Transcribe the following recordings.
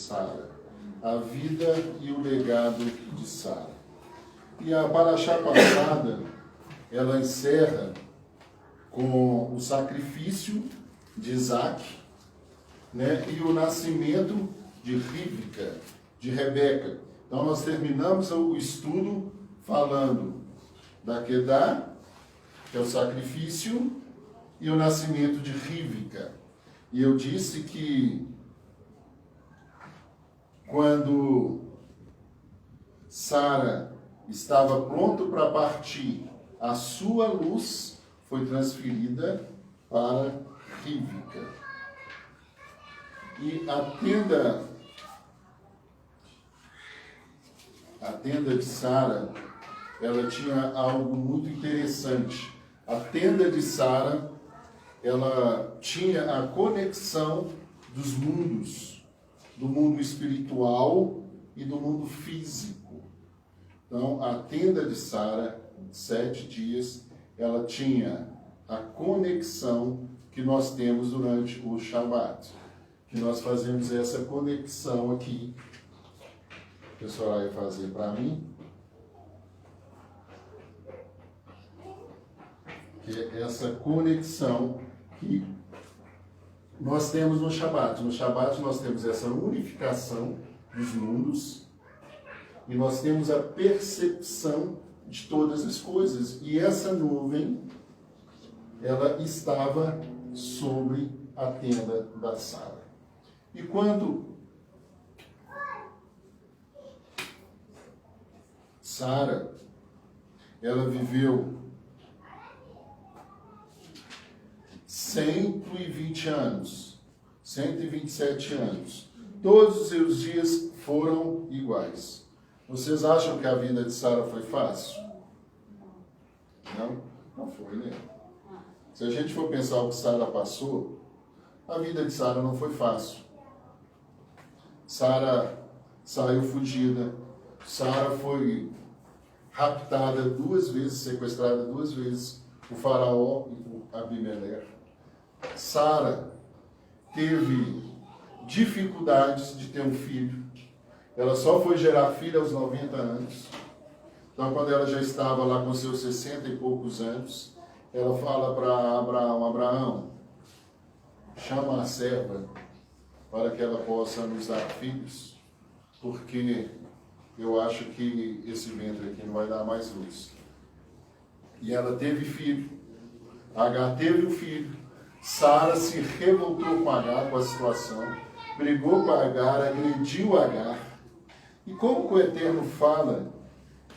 Sara, a vida e o legado de Sara. E a paraxá passada, ela encerra com o sacrifício de Isaac, né, e o nascimento de Rívca, de Rebeca. Então nós terminamos o estudo falando da Quedá, que é o sacrifício, e o nascimento de Rívca. E eu disse que quando Sara estava pronto para partir, a sua luz foi transferida para Rívca. E a tenda de Sara, ela tinha algo muito interessante. A tenda de Sara, ela tinha a conexão dos mundos, do mundo espiritual e do mundo físico. Então, a tenda de Sara, 7 dias, ela tinha a conexão que nós temos durante o Shabat. Que nós fazemos essa conexão aqui. O pessoal vai fazer para mim. Que é essa conexão que nós temos no Shabat. No Shabat nós temos essa unificação dos mundos e nós temos a percepção de todas as coisas. E essa nuvem, ela estava sobre a tenda da Sara. E quando Sara, ela viveu 120 anos, 127 anos. Todos os seus dias foram iguais. Vocês acham que a vida de Sara foi fácil? Não? Não foi, né? Se a gente for pensar o que Sara passou, a vida de Sara não foi fácil. Sara saiu fugida. Sara foi raptada 2 vezes, sequestrada 2 vezes, o faraó e o Abimeleque. Sara teve dificuldades de ter um filho. Ela só foi gerar filho aos 90 anos. Então, quando ela já estava lá com seus 60 e poucos anos, ela fala para Abraão, chama a serva para que ela possa nos dar filhos, porque eu acho que esse ventre aqui não vai dar mais luz. E ela teve filho. Agar teve um filho. Sara se revoltou com Agar, com a situação, brigou com Agar, agrediu Agar. E como que o Eterno fala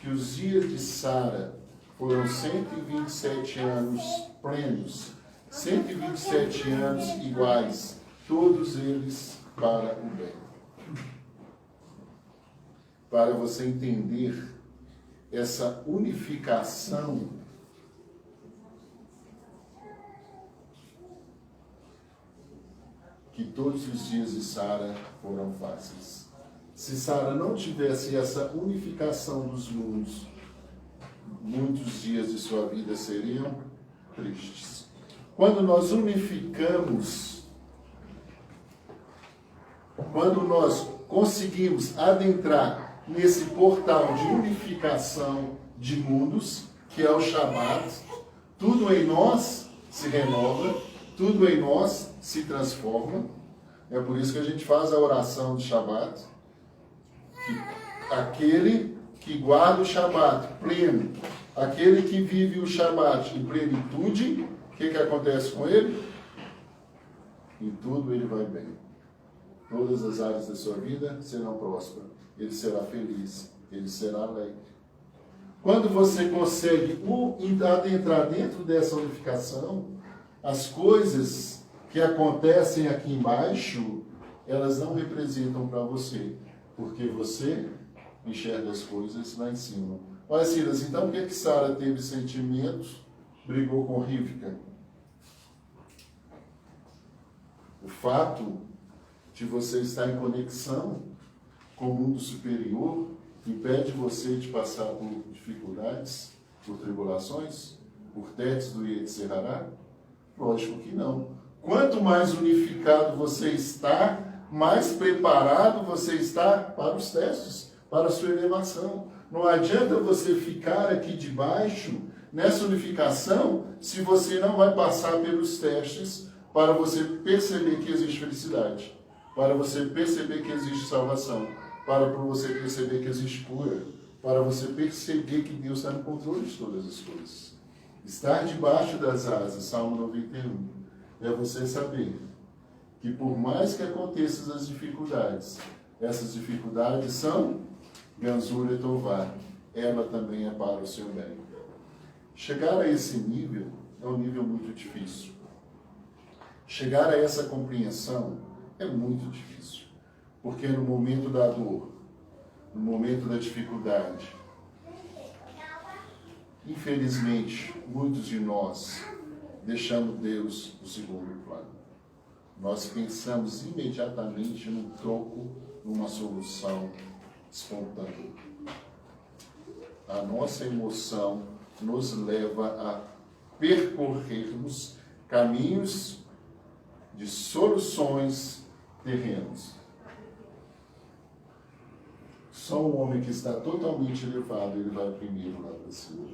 que os dias de Sara foram 127 anos plenos, 127 anos iguais, todos eles para o bem. Para você entender essa unificação que todos os dias de Sara foram fáceis. Se Sara não tivesse essa unificação dos mundos, muitos dias de sua vida seriam tristes. Quando nós unificamos, quando nós conseguimos adentrar nesse portal de unificação de mundos, que é o Shabat, tudo em nós se renova, tudo em nós se transforma. É por isso que a gente faz a oração de Shabat. Aquele que guarda o Shabat pleno, aquele que vive o Shabat em plenitude, o que acontece com ele? Em tudo ele vai bem. Todas as áreas da sua vida serão prósperas. Ele será feliz, ele será alegre. Quando você consegue adentrar dentro dessa unificação, as coisas que acontecem aqui embaixo, elas não representam para você, porque você enxerga as coisas lá em cima. Olha, Silas, então por que Sara teve sentimentos, brigou com Rívca? O fato de você estar em conexão com o mundo superior impede você de passar por dificuldades, por tribulações, por testes do Yetzirará? Lógico que não. Quanto mais unificado você está mais preparado você está para os testes, para a sua elevação. Não adianta você ficar aqui debaixo, nessa unificação, se você não vai passar pelos testes para você perceber que existe felicidade, para você perceber que existe salvação, para você perceber que existe cura, para você perceber que Deus está no controle de todas as coisas. Estar debaixo das asas, Salmo 91, é você saber que por mais que aconteçam as dificuldades, essas dificuldades são Ganzura e Tovar, ela também é para o seu bem. Chegar a esse nível é um nível muito difícil. Chegar a essa compreensão é muito difícil, porque no momento da dor, no momento da dificuldade, infelizmente, muitos de nós deixamos Deus no segundo plano. Nós pensamos imediatamente num troco, numa solução espontânea. A nossa emoção nos leva a percorrermos caminhos de soluções terrenas. Só um homem que está totalmente elevado, ele vai primeiro lá para cima.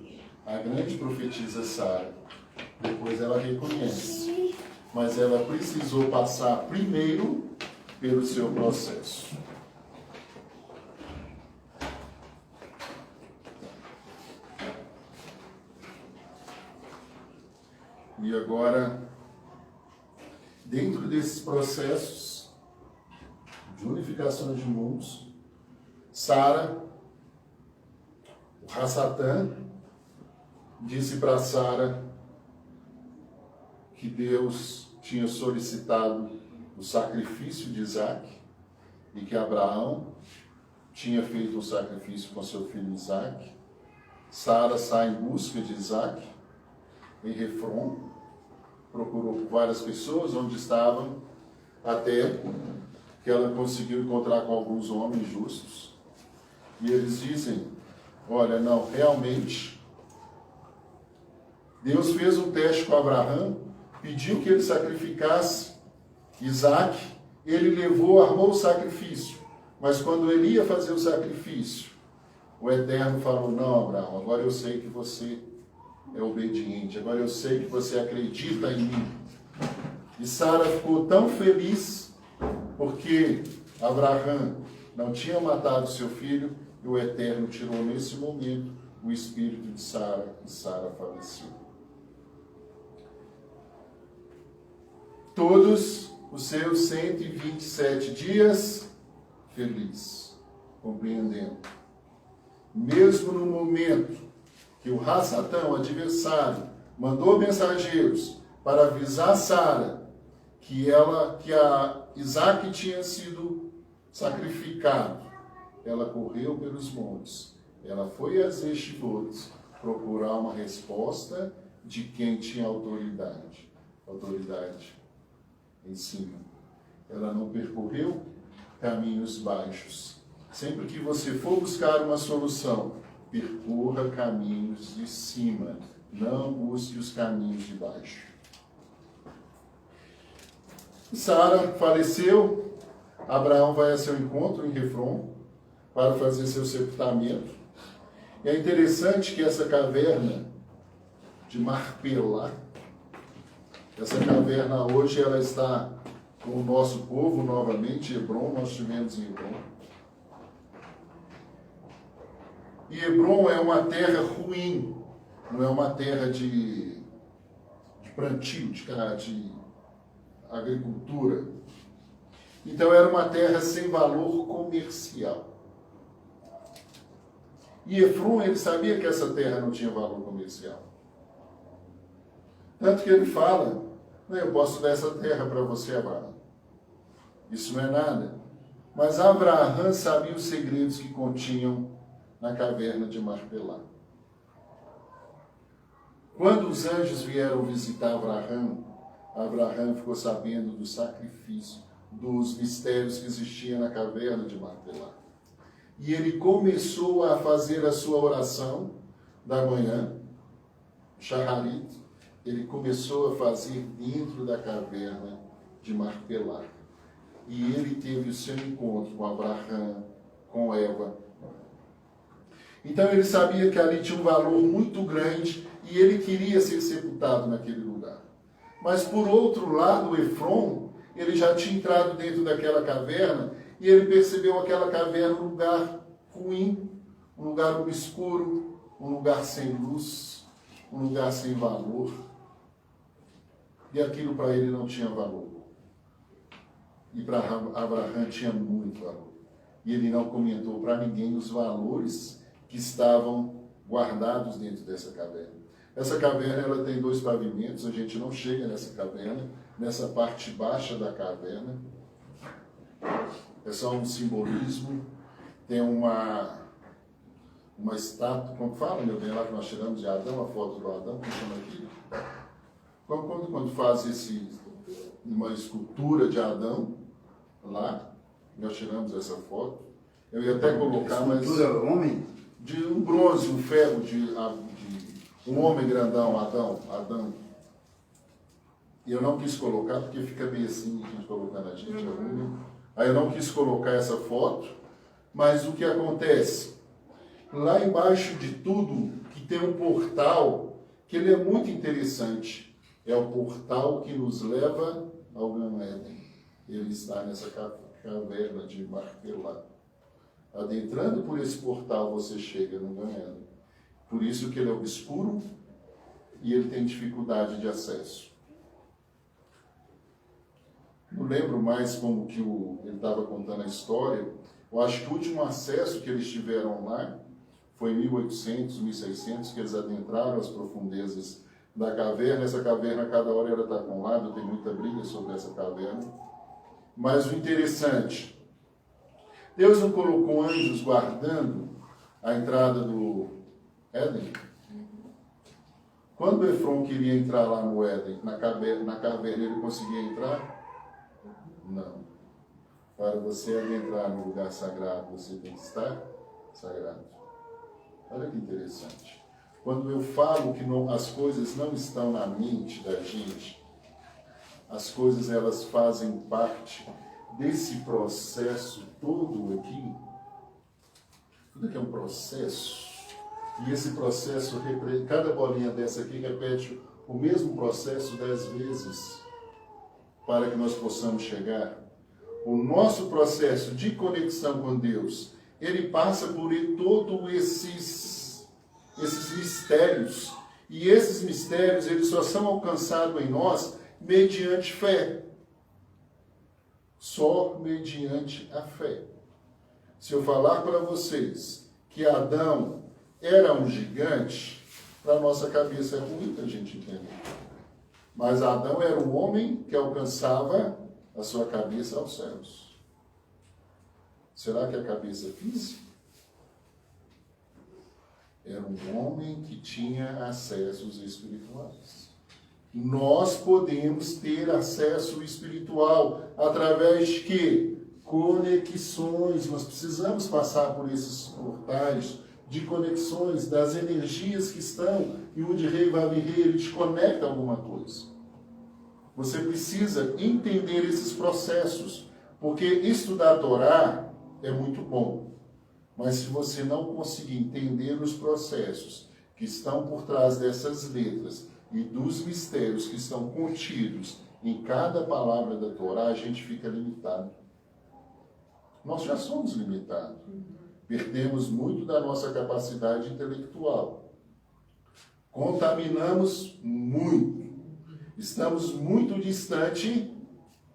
A grande profetisa Sara, depois ela reconhece, mas ela precisou passar primeiro pelo seu processo. E agora, dentro desses processos de unificação de mundos, Sara, o Hassatã, disse para Sara que Deus tinha solicitado o sacrifício de Isaac e que Abraão tinha feito um sacrifício com seu filho Isaac. Sara sai em busca de Isaac em Refron, procurou várias pessoas onde estavam, até que ela conseguiu encontrar com alguns homens justos. E eles dizem, olha, não, realmente, Deus fez um teste com Abraão, pediu que ele sacrificasse Isaac, ele levou, armou o sacrifício, mas quando ele ia fazer o sacrifício, o Eterno falou, não, Abraão, agora eu sei que você é obediente, agora eu sei que você acredita em mim. E Sara ficou tão feliz, porque Abraão não tinha matado seu filho, e o Eterno tirou nesse momento o espírito de Sara, e Sara faleceu. Todos os seus 127 dias, feliz, compreendendo. Mesmo no momento que o Hassatã, o adversário, mandou mensageiros para avisar Sara que a Isaac tinha sido sacrificado, ela correu pelos montes, ela foi às Eshivot procurar uma resposta de quem tinha autoridade em cima. Ela não percorreu caminhos baixos. Sempre que você for buscar uma solução, percorra caminhos de cima, não busque os caminhos de baixo. Sara faleceu, Abraão vai a seu encontro em Refron para fazer seu sepultamento. E é interessante que essa caverna de Marpelá, essa caverna hoje ela está com o nosso povo novamente, Hebron, nós tivemos em Hebron. E Hebron é uma terra ruim, não é uma terra de plantio, de agricultura. Então era uma terra sem valor comercial. E Efron, ele sabia que essa terra não tinha valor comercial. Tanto que ele fala, eu posso dar essa terra para você, Abraão. Isso não é nada. Mas Abraão sabia os segredos que continham na caverna de Marpelá. Quando os anjos vieram visitar Abraão ficou sabendo do sacrifício, dos mistérios que existiam na caverna de Marpelá. E ele começou a fazer a sua oração da manhã, Shaharit, ele começou a fazer dentro da caverna de Marpelá. e ele teve o seu encontro com Abraão, com Eva. Então ele sabia que ali tinha um valor muito grande e ele queria ser sepultado naquele lugar. Mas por outro lado, Efron, ele já tinha entrado dentro daquela caverna e ele percebeu aquela caverna um lugar ruim, um lugar obscuro, um lugar sem luz, um lugar sem valor. E aquilo para ele não tinha valor. E para Abraão tinha muito valor. E ele não comentou para ninguém os valores que estavam guardados dentro dessa caverna. Essa caverna ela tem 2 pavimentos, a gente não chega nessa caverna, nessa parte baixa da caverna. É só um simbolismo. Tem uma estátua, como fala, meu bem, lá que nós tiramos de Adão, a foto do Adão, que chama aqui. Quando faz uma escultura de Adão, lá, nós tiramos essa foto. Eu ia até colocar, mas... Escultura homem? De um bronze, um ferro, de um homem grandão, Adão. E eu não quis colocar, porque fica meio assim, a gente colocando a gente. Aí eu não quis colocar essa foto, mas o que acontece? Lá embaixo de tudo, que tem um portal, que ele é muito interessante. É o portal que nos leva ao Gan Eden. Ele está nessa caverna de Martelá. Adentrando por esse portal, você chega no Gan Eden. Por isso que ele é obscuro e ele tem dificuldade de acesso. Não lembro mais como que ele estava contando a história. Eu acho que o último acesso que eles tiveram lá foi em 1800, 1600, que eles adentraram as profundezas da caverna. Essa caverna, cada hora ela está com um lado, tem muita briga sobre essa caverna. Mas o interessante, Deus não colocou anjos guardando a entrada do Éden? Quando Efron queria entrar lá no Éden, na caverna, ele conseguia entrar? Não. Para você adentrar no lugar sagrado, você tem que estar sagrado. Olha que interessante. Quando eu falo que as coisas não estão na mente da gente, as coisas elas fazem parte desse processo todo aqui. Tudo que é um processo. E esse processo, cada bolinha dessa aqui repete o mesmo processo 10 vezes para que nós possamos chegar. O nosso processo de conexão com Deus, ele passa por todos esses mistérios. E esses mistérios, eles só são alcançados em nós mediante fé. Só mediante a fé. Se eu falar para vocês que Adão era um gigante, para a nossa cabeça é ruim a gente entender. Mas Adão era um homem que alcançava a sua cabeça aos céus. Será que a cabeça física? Era um homem que tinha acessos espirituais. Nós podemos ter acesso espiritual através de quê? Conexões. Nós precisamos passar por esses portais de conexões das energias que estão, e o de rei vai vir, ele te conecta a alguma coisa. Você precisa entender esses processos, porque estudar a Torá é muito bom, mas se você não conseguir entender os processos que estão por trás dessas letras e dos mistérios que estão contidos em cada palavra da Torá, a gente fica limitado. Nós já somos limitados. Perdemos muito da nossa capacidade intelectual. Contaminamos muito. Estamos muito distante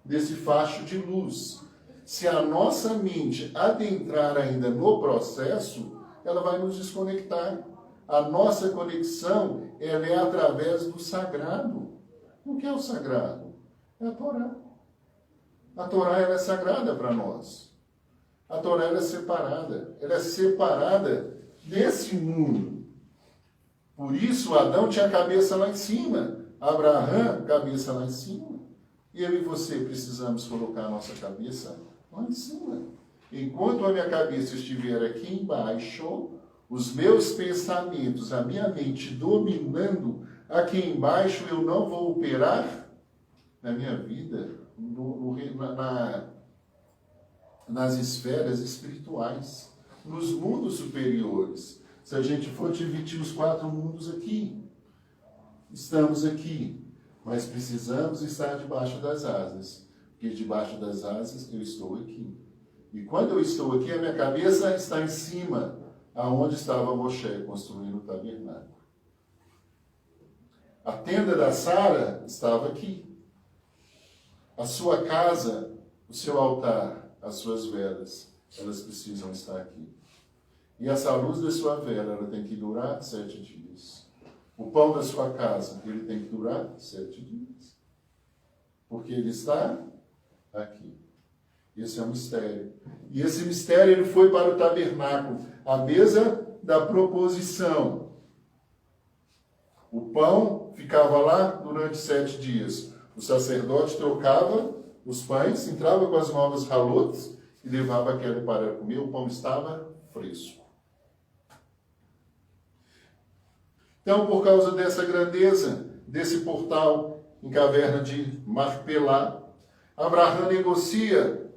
desse facho de luz. Se a nossa mente adentrar ainda no processo, ela vai nos desconectar. A nossa conexão, ela é através do sagrado. O que é o sagrado? É a Torá. A Torá ela é sagrada para nós. A Torá ela é separada. Ela é separada desse mundo. Por isso, Adão tinha a cabeça lá em cima. Abraão, cabeça lá em cima. Eu e você precisamos colocar a nossa cabeça lá em cima. Enquanto a minha cabeça estiver aqui embaixo, os meus pensamentos, a minha mente dominando aqui embaixo, eu não vou operar na minha vida, nas esferas espirituais, nos mundos superiores. Se a gente for dividir os 4 mundos aqui, estamos aqui, mas precisamos estar debaixo das asas, porque debaixo das asas eu estou aqui. E quando eu estou aqui, a minha cabeça está em cima, aonde estava Moshe construindo o tabernáculo. A tenda da Sara estava aqui. A sua casa, o seu altar, as suas velas, elas precisam estar aqui. E essa luz da sua vela, ela tem que durar 7 dias. O pão da sua casa, ele tem que durar 7 dias. Porque ele está aqui. Esse é um mistério. E esse mistério, ele foi para o tabernáculo, a mesa da proposição. O pão ficava lá durante 7 dias. O sacerdote trocava os pães, entrava com as novas ralotes e levava aquele para comer. O pão estava fresco. Então, por causa dessa grandeza, desse portal em caverna de Marpelá, Abraão negocia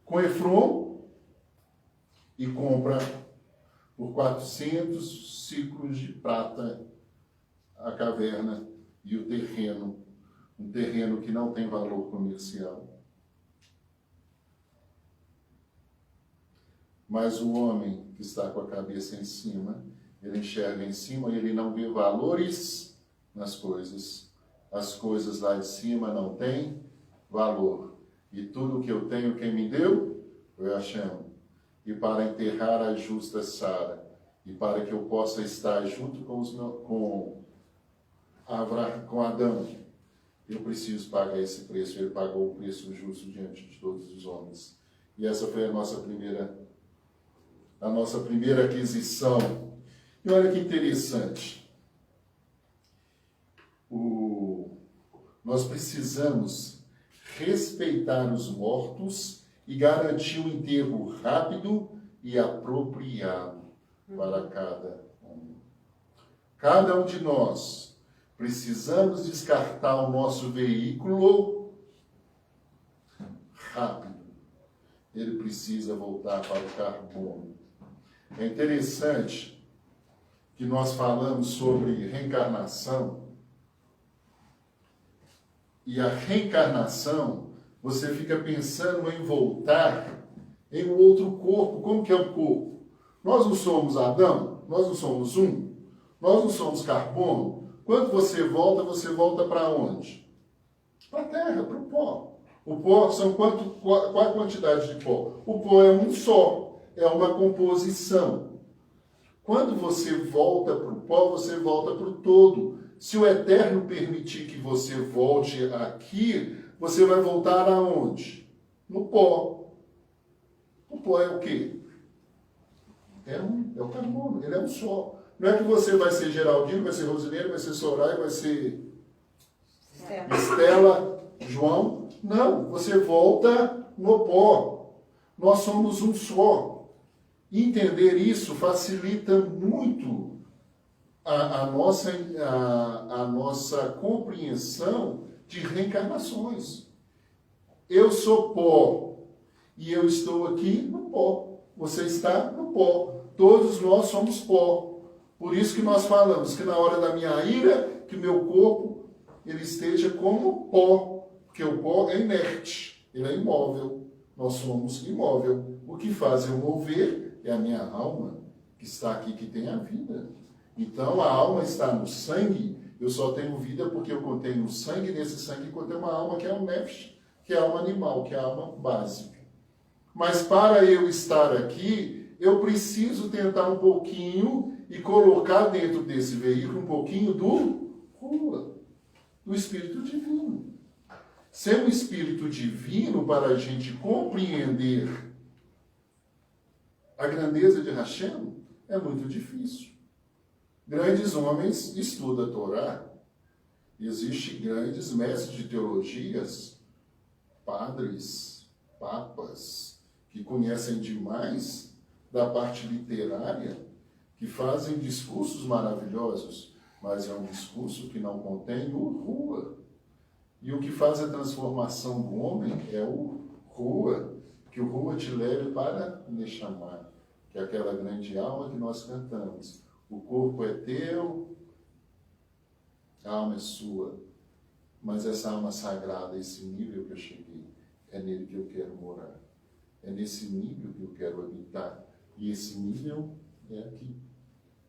com Efron e compra por 400 ciclos de prata a caverna e o terreno, um terreno que não tem valor comercial. Mas o homem que está com a cabeça em cima, ele enxerga em cima e ele não vê valores nas coisas. As coisas lá de cima não têm valor. E tudo que eu tenho, quem me deu? Foi Hashem. E para enterrar a justa Sara, e para que eu possa estar junto com Adão, eu preciso pagar esse preço. Ele pagou o preço justo diante de todos os homens. E essa foi a nossa primeira aquisição. E olha que interessante. Nós precisamos respeitar os mortos e garantir um enterro rápido e apropriado para cada um. Cada um de nós precisamos descartar o nosso veículo rápido. Ele precisa voltar para o carbono. É interessante que nós falamos sobre reencarnação. E a reencarnação, você fica pensando em voltar em um outro corpo. Como que é o corpo? Nós não somos Adão? Nós não somos um? Nós não somos carbono? Quando você volta para onde? Para a terra, para o pó. O pó são qual a quantidade de pó? O pó é um só, é uma composição. Quando você volta para o pó, você volta para o todo. Se o Eterno permitir que você volte aqui, você vai voltar aonde? No pó. O pó é o quê? É o carbono, ele é um só. Não é que você vai ser Geraldino, vai ser Rosineiro, vai ser Soraya, vai ser Estela, João. Não, você volta no pó. Nós somos um só. Entender isso facilita muito a nossa compreensão de reencarnações. Eu sou pó e eu estou aqui no pó. Você está no pó. Todos nós somos pó. Por isso que nós falamos que na hora da minha ira, que o meu corpo ele esteja como pó, porque o pó é inerte, ele é imóvel. Nós somos imóvel. O que faz eu mover é a minha alma, que está aqui, que tem a vida. Então, a alma está no sangue, eu só tenho vida porque eu contenho sangue, nesse sangue contém uma alma que é o nefesh, que é a alma animal, que é a alma básica. Mas para eu estar aqui, eu preciso tentar um pouquinho e colocar dentro desse veículo um pouquinho do Espírito Divino. Ser um Espírito Divino, para a gente compreender a grandeza de Hashem, é muito difícil. Grandes homens estudam a Torá. Existem grandes mestres de teologias, padres, papas, que conhecem demais da parte literária, que fazem discursos maravilhosos, mas é um discurso que não contém o Rua. E o que faz a transformação do homem é o Rua, Que o Rua te leve para Neshama, que é aquela grande alma que nós cantamos. O corpo é teu, a alma é sua, mas essa alma sagrada, esse nível que eu cheguei, é nele que eu quero morar. É nesse nível que eu quero habitar. E esse nível é aqui.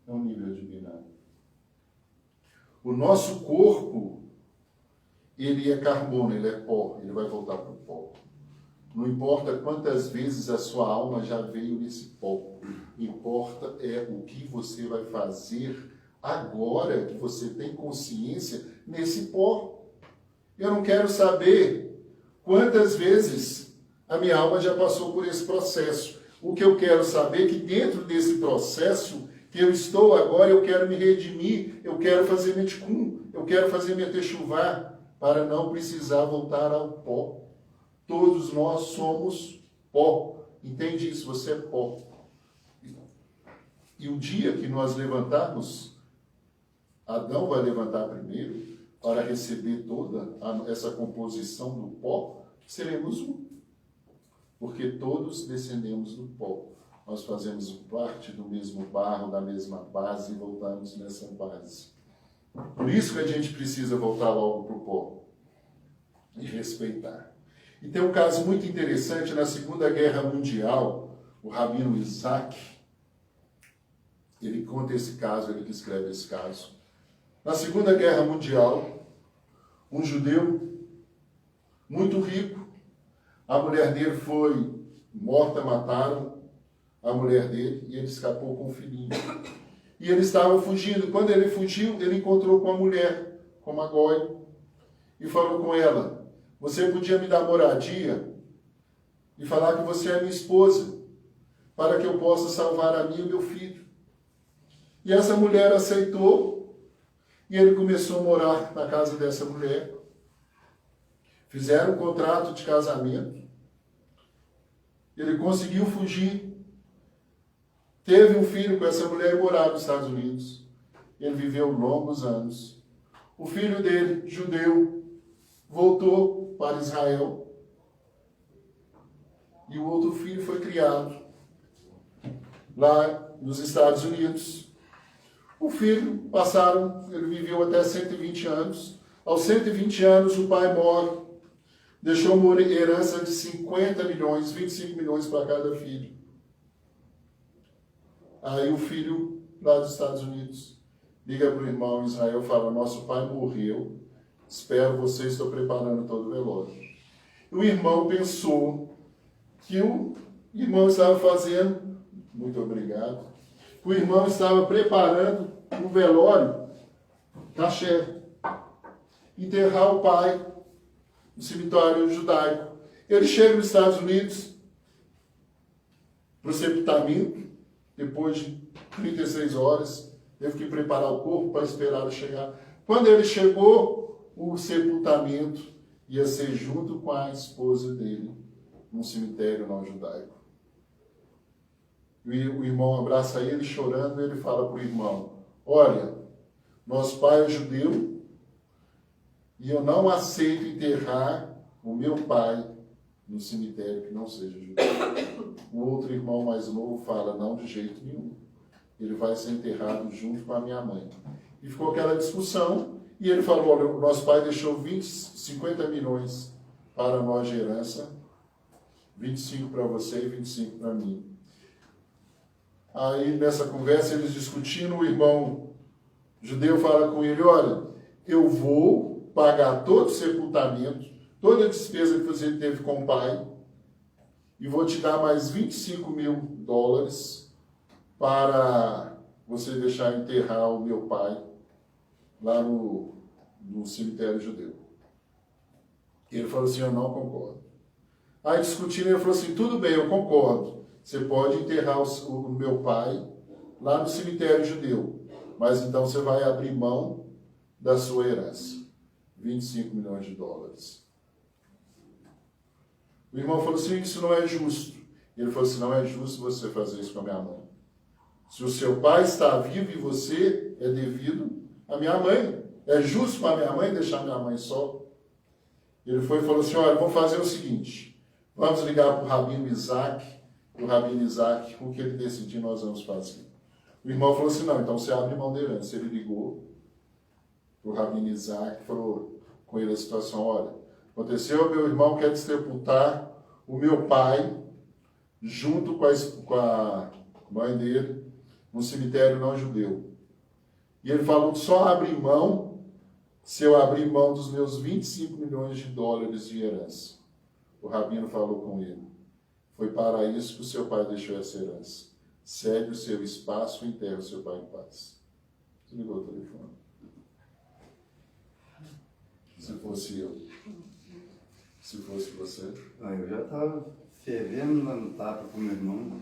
É um nível divinário. O nosso corpo, ele é carbono, ele é pó, ele vai voltar para o pó. Não importa quantas vezes a sua alma já veio nesse pó. Importa é o que você vai fazer agora que você tem consciência nesse pó. Eu não quero saber quantas vezes a minha alma já passou por esse processo. O que eu quero saber é que dentro desse processo que eu estou agora, eu quero me redimir, eu quero fazer meu tikkun, eu quero fazer minha techuvá, para não precisar voltar ao pó. Todos nós somos pó. Entende isso? Você é pó. E o dia que nós levantarmos, Adão vai levantar primeiro para receber toda essa composição do pó, seremos um. Porque todos descendemos do pó. Nós fazemos parte do mesmo barro, da mesma base e voltamos nessa base. Por isso que a gente precisa voltar logo para o pó e respeitar. E tem um caso muito interessante, na Segunda Guerra Mundial, o Rabino Isaac, ele conta esse caso, ele que escreve esse caso. Na Segunda Guerra Mundial, um judeu muito rico, a mulher dele foi morta, mataram a mulher dele e ele escapou com o filhinho. E ele estava fugindo. Quando ele fugiu, ele encontrou com a mulher, com uma goi, e falou com ela: você podia me dar moradia e falar que você é minha esposa, para que eu possa salvar a mim e o meu filho. E essa mulher aceitou, e ele começou a morar na casa dessa mulher. Fizeram um contrato de casamento. Ele conseguiu fugir. Teve um filho com essa mulher e morar nos Estados Unidos. Ele viveu longos anos. O filho dele, judeu, voltou para Israel. E o outro filho foi criado lá nos Estados Unidos. O filho, ele viveu até 120 anos. Aos 120 anos, o pai morre. Deixou uma herança de 50 milhões, 25 milhões para cada filho. Aí o filho, lá dos Estados Unidos, liga para o irmão em Israel e fala: nosso pai morreu, espero você, estou preparando todo o velório. E o irmão pensou que o irmão estava fazendo, muito obrigado, o irmão estava preparando um velório, caché, enterrar o pai no cemitério judaico. Ele chega nos Estados Unidos para o sepultamento, depois de 36 horas, teve que preparar o corpo para esperar ele chegar. Quando ele chegou, o sepultamento ia ser junto com a esposa dele, num cemitério não judaico. E o irmão abraça ele chorando, e ele fala para o irmão: olha, nosso pai é judeu, e eu não aceito enterrar o meu pai no cemitério que não seja judeu. O outro irmão mais novo fala: não, de jeito nenhum. Ele vai ser enterrado junto com a minha mãe. E ficou aquela discussão, e ele falou: olha, o nosso pai deixou 50 milhões para nós de herança, 25 para você e 25 para mim. Aí, nessa conversa, eles discutindo, o irmão judeu fala com ele: olha, eu vou pagar todo o sepultamento, toda a despesa que você teve com o pai, e vou te dar mais 25 mil dólares para você deixar enterrar o meu pai lá no cemitério judeu. E ele falou assim: eu não concordo. Aí discutindo, ele falou assim: tudo bem, eu concordo. Você pode enterrar o meu pai lá no cemitério judeu, mas então você vai abrir mão da sua herança. 25 milhões de dólares. O irmão falou assim: isso não é justo. Ele falou assim: não é justo você fazer isso com a minha mãe. Se o seu pai está vivo e você é devido à minha mãe. É justo para a minha mãe deixar minha mãe só? Ele foi e falou assim: olha, vamos fazer o seguinte. Vamos ligar para o Rabino Isaac. O Rabino Isaac, o que ele decidir, nós vamos fazer. O irmão falou assim, não, então você abre mão da herança. Ele ligou para o Rabino Isaac, falou com ele a situação, olha, aconteceu, meu irmão quer sepultar o meu pai junto com a mãe dele num cemitério não judeu. E ele falou que só abre mão se eu abrir mão dos meus 25 milhões de dólares de herança. O Rabino falou com ele, foi para isso que o seu pai deixou essa herança. Cede o seu espaço e enterra o seu pai em paz. Desligou o telefone. Se fosse eu. Se fosse você. Eu já estava fervendo na tapa com meu irmão.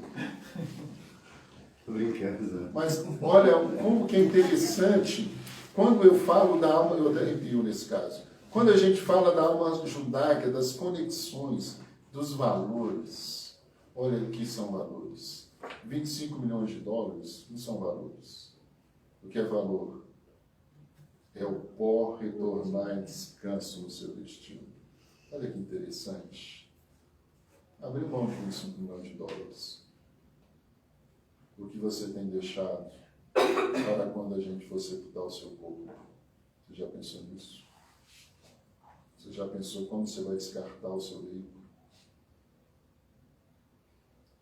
Tô brincando, Zé. Mas olha como que é interessante, quando eu falo da alma, eu até arrepio nesse caso, quando a gente fala da alma judaica, das conexões, dos valores, olha o que são valores. 25 milhões de dólares não são valores. O que é valor? É o pó retornar em descanso no seu destino. Olha que interessante. Abrir mão de 25 milhões de dólares. O que você tem deixado para quando a gente for sepultar o seu corpo? Você já pensou nisso? Você já pensou como você vai descartar o seu veículo?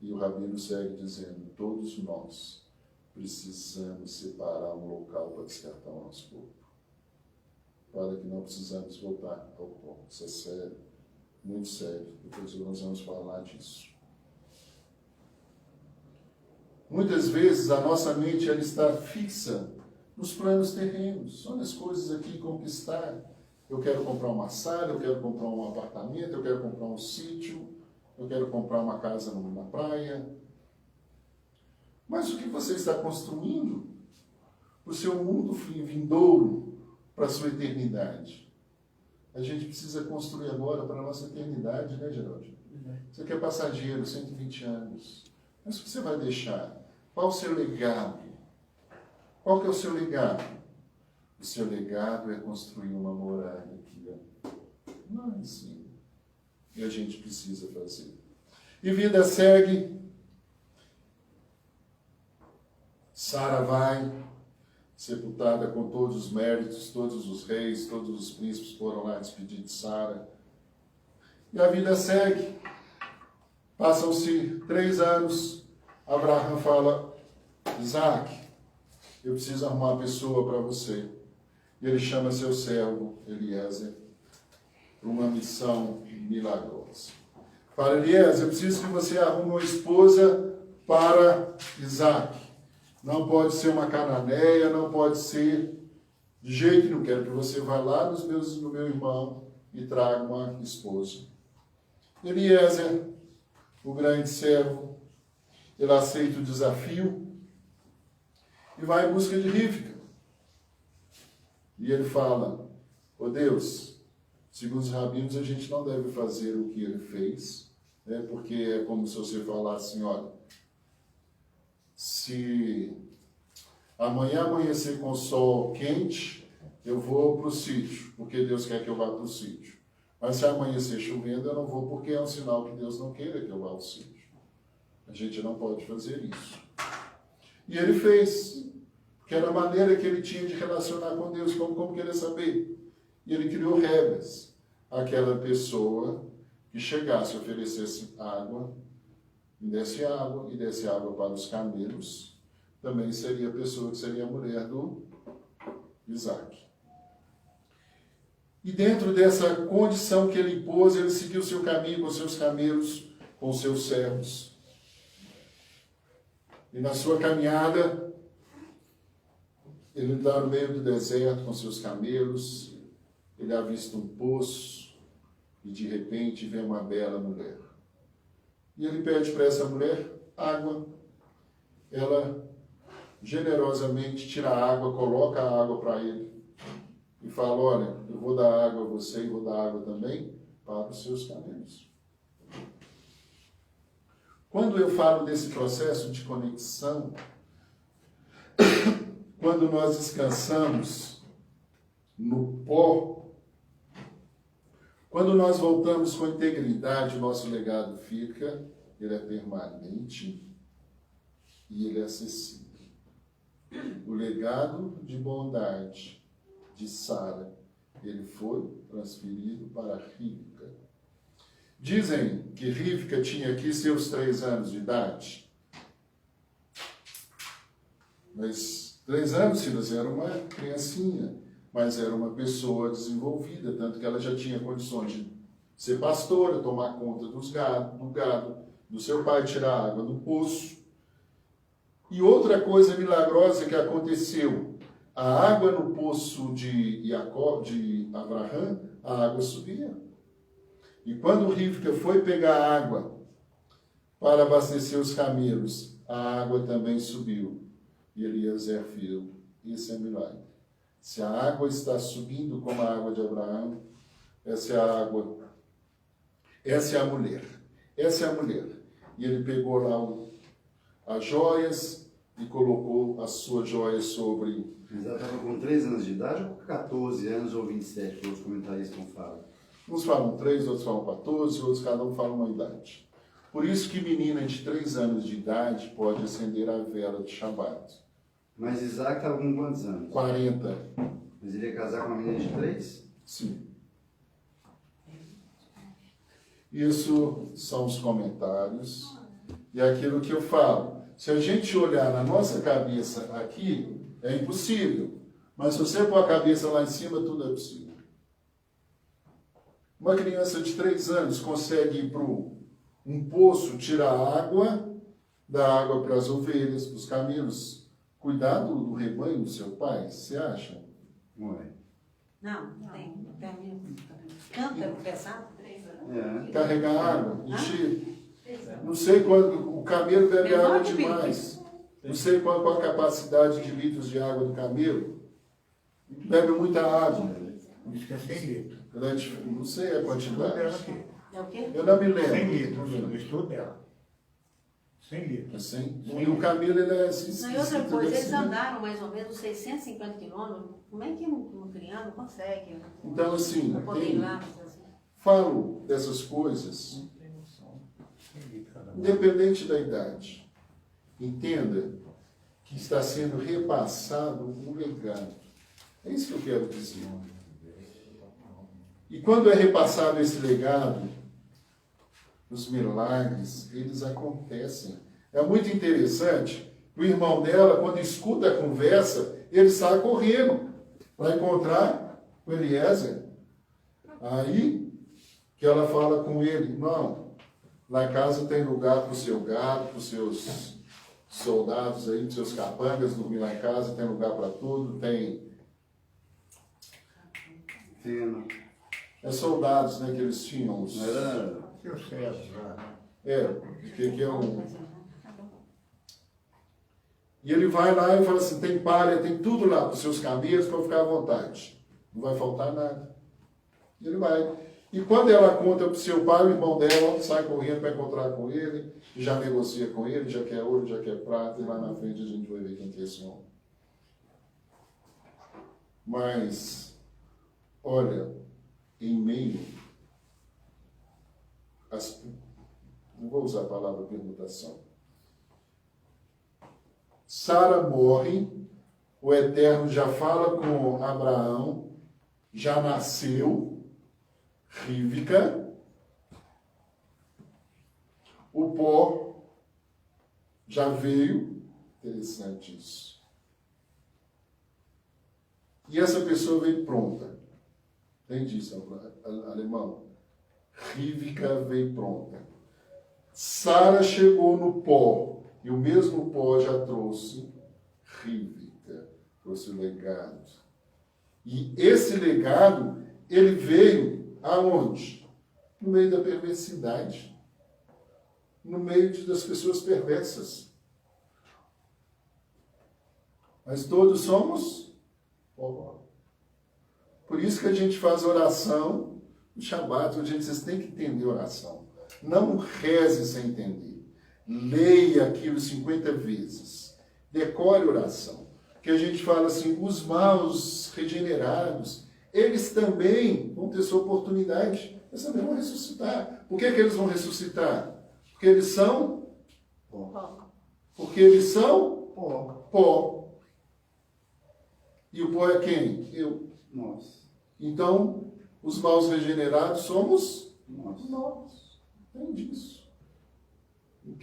E o Rabino segue dizendo, todos nós precisamos separar um local para descartar o nosso corpo. Para que não precisamos voltar ao pó. Isso é sério, muito sério. Depois nós vamos falar disso. Muitas vezes a nossa mente ela está fixa nos planos terrenos. São as coisas aqui conquistar. Eu quero comprar uma sala, eu quero comprar um apartamento, eu quero comprar um sítio, eu quero comprar uma casa na praia. Mas o que você está construindo? O seu mundo vindouro para a sua eternidade. A gente precisa construir agora para a nossa eternidade, né, Geraldo? Você quer passageiro, 120 anos. Mas o que você vai deixar? Qual o seu legado? Qual que é o seu legado? O seu legado é construir uma morada aqui, ó. Lá em cima. E a gente precisa fazer. E vida segue. Sara vai, sepultada com todos os méritos, todos os reis, todos os príncipes foram lá despedir de Sara. E a vida segue. Passam-se 3 anos. Abraão fala, Isaac, eu preciso arrumar uma pessoa para você. E ele chama seu servo, Eliezer, para uma missão milagrosa. Fala, Eliezer, eu preciso que você arrume uma esposa para Isaac. Não pode ser uma cananeia, não pode ser de jeito nenhum. Quero que você vá lá no meu irmão e traga uma esposa. Eliezer, o grande servo, ele aceita o desafio e vai em busca de Rivka. E ele fala, Deus, segundo os rabinos, a gente não deve fazer o que ele fez, né? Porque é como se você falasse assim, olha, se amanhã amanhecer com o sol quente, eu vou para o sítio, porque Deus quer que eu vá para o sítio. Mas se amanhecer chovendo, eu não vou, porque é um sinal que Deus não queira que eu vá ao sítio. A gente não pode fazer isso. E ele fez, porque era a maneira que ele tinha de relacionar com Deus, como queria saber. E ele criou regras. Aquela pessoa que chegasse e oferecesse água, e desse água para os camelos, também seria a pessoa que seria a mulher do Isaac. E dentro dessa condição que ele impôs, ele seguiu seu caminho com seus camelos, com seus servos. E na sua caminhada, ele está no meio do deserto com seus camelos, ele avista um poço e de repente vê uma bela mulher. E ele pede para essa mulher água. Ela generosamente tira a água, coloca a água para ele e fala, olha, eu vou dar água a você e vou dar água também para os seus camelos. Quando eu falo desse processo de conexão, quando nós descansamos no pó, Quando nós voltamos com integridade, o nosso legado fica, ele é permanente e ele é acessível. O legado de bondade de Sara, ele foi transferido para Rivca. Dizem que Rivca tinha aqui seus 3 anos de idade. Mas 3 anos, Silas, era uma criancinha, mas era uma pessoa desenvolvida, tanto que ela já tinha condições de ser pastora, tomar conta do gado, do seu pai tirar água do poço. E outra coisa milagrosa que aconteceu, a água no poço de Abraão, a água subia. E quando Rivca foi pegar água para abastecer os camelos, a água também subiu. E Eliezer viu. Esse é milagre. Se a água está subindo como a água de Abraão, essa é a água. Essa é a mulher. Essa é a mulher. E ele pegou lá as joias e colocou as suas joias sobre. Mas ela estava com 3 anos de idade ou com 14 anos ou 27, que os comentaristas não falam? Uns falam 3, outros falam 14, outros cada um fala uma idade. Por isso que menina de 3 anos de idade pode acender a vela de Shabat. Mas Isaac estava com quantos anos? 40. Mas ele ia casar com uma menina de 3? Sim. Isso são os comentários. E aquilo que eu falo. Se a gente olhar na nossa cabeça aqui, é impossível. Mas se você pôr a cabeça lá em cima, tudo é possível. Uma criança de 3 anos consegue ir para um poço, tirar água, dar água para as ovelhas, para os camelos, cuidar do rebanho do seu pai, você acha? Não é. Não, tem. Tanto é pesado? É. Carregar água, encher. Não sei quando o camelo bebe água demais. Não sei qual a capacidade de litros de água do camelo. Bebe muita água. Diz que é 100 litros. Não sei a Estudo dela quantidade. aqui. É o quê? Eu não me 100 lembro. litros, o estudo dela. 100 litros. Assim? E o camelo, ele é assim. Não, e outra coisa, eles assim. andaram mais ou menos 650 quilômetros. Como é que um criança consegue? Então, assim, Não poder ir lá, mas assim. falo dessas coisas, Não tem noção. 100 litros cada um. independente da idade. Entenda que está sendo repassado um legado. É isso que eu quero dizer. E quando é repassado esse legado, os milagres, eles acontecem. É muito interessante, o irmão dela, quando escuta a conversa, ele sai correndo para encontrar o Eliezer. Aí que ela fala com ele, irmão, lá em casa tem lugar para o seu gado, para os seus soldados aí, para os seus capangas dormir lá em casa, tem lugar para tudo, tem... Feno. É soldados, né, que eles tinham. Os... Não era. Seus servos lá. que é um... E ele vai lá e fala assim, tem palha, tem tudo lá para os seus camelos para ficar à vontade. Não vai faltar nada. E ele vai. E quando ela conta para o seu pai, o irmão dela sai correndo para encontrar com ele, e já negocia com ele, já quer ouro, já quer prata, e lá na frente a gente vai ver quem que é esse homem. Mas, olha, em meio não vou usar a palavra permutação. Sara morre, o Eterno já fala com Abraão, já nasceu Rivca, o pó já veio, interessante isso. E essa pessoa veio pronta. Entende isso, alemão? Rivca veio pronta. Sara chegou no pó, e o mesmo pó já trouxe Rivca, trouxe o legado. E esse legado, ele veio aonde? No meio da perversidade. No meio das pessoas perversas. Mas todos somos pó. Por isso que a gente faz oração no Shabat, vocês têm que entender oração. Não reze sem entender. Leia aquilo 50 vezes. Decore oração. Que a gente fala assim, os maus regenerados, eles também vão ter sua oportunidade. Eles também vão ressuscitar. Por que eles vão ressuscitar? Porque eles são Ó, Porque eles são Pó. pó. E o pó é quem? Eu. Nós. Então, os maus regenerados somos Nós. nós. Entende isso?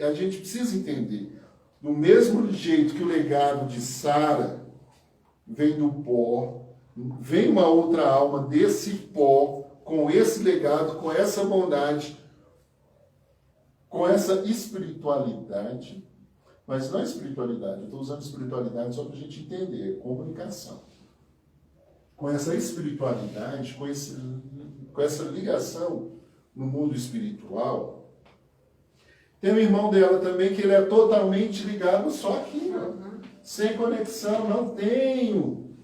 A gente precisa entender. Do mesmo jeito que o legado de Sara vem do pó, vem uma outra alma desse pó, com esse legado, com essa bondade, com essa espiritualidade. Mas não é espiritualidade, eu estou usando espiritualidade só para a gente entender, é comunicação. Com essa espiritualidade, com essa ligação no mundo espiritual, tem um irmão dela também que ele é totalmente ligado só aqui, sem conexão, não tenho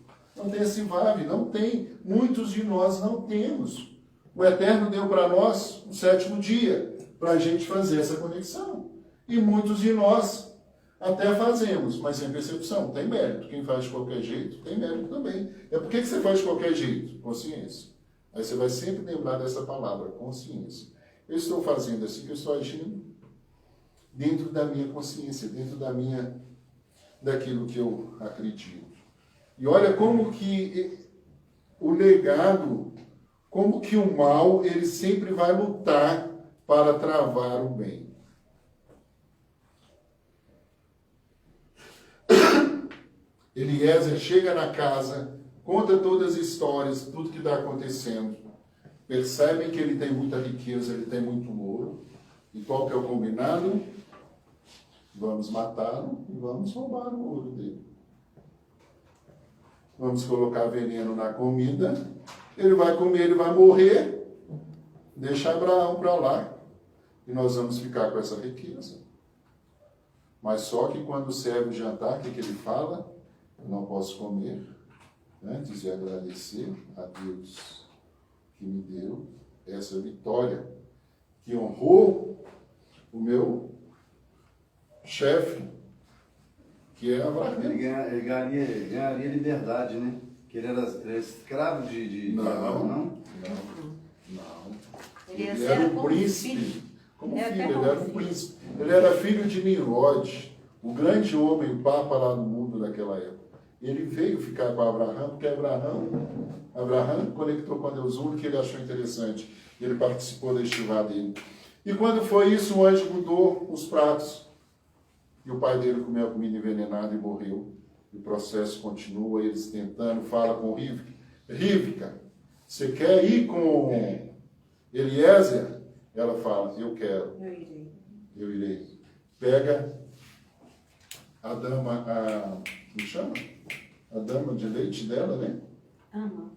esse VAV, não tem, muitos de nós não temos. O Eterno deu para nós o 7º dia, para a gente fazer essa conexão. E muitos de nós até fazemos, mas sem percepção, tem mérito. Quem faz de qualquer jeito, tem mérito também. É por que você faz de qualquer jeito? Consciência. Aí você vai sempre lembrar dessa palavra, consciência. Eu estou fazendo assim, que eu estou agindo dentro da minha consciência, dentro daquilo que eu acredito. E olha como que o legado, como que o mal, ele sempre vai lutar para travar o bem. Eliezer chega na casa, conta todas as histórias, tudo que está acontecendo. Percebem que ele tem muita riqueza, ele tem muito ouro. E qual que é o combinado? Vamos matá-lo e vamos roubar o ouro dele. Vamos colocar veneno na comida. Ele vai comer, ele vai morrer. Deixa Abraão para lá. E nós vamos ficar com essa riqueza. Mas só que quando serve o jantar, o que ele fala? Eu não posso comer antes de agradecer a Deus que me deu essa vitória, que honrou o meu chefe, que é Abraão. Ele ganharia liberdade, né? Que ele era escravo de Não. não? Ele era um príncipe. Como filho, ele era um príncipe. Ele era filho de Nimrod, o grande homem, o papa lá no mundo daquela época. Ele veio ficar com Abraão, porque Abraão conectou com Deus único, que ele achou interessante. Ele participou da estivá dele. E quando foi isso, o anjo mudou os pratos. E o pai dele comeu a comida envenenada e morreu. E o processo continua, eles tentando, fala com Rivka. Rivka, você quer ir com Eliezer? Ela fala, eu quero. Eu irei. Pega a dama, como chama? A dama de leite dela, né?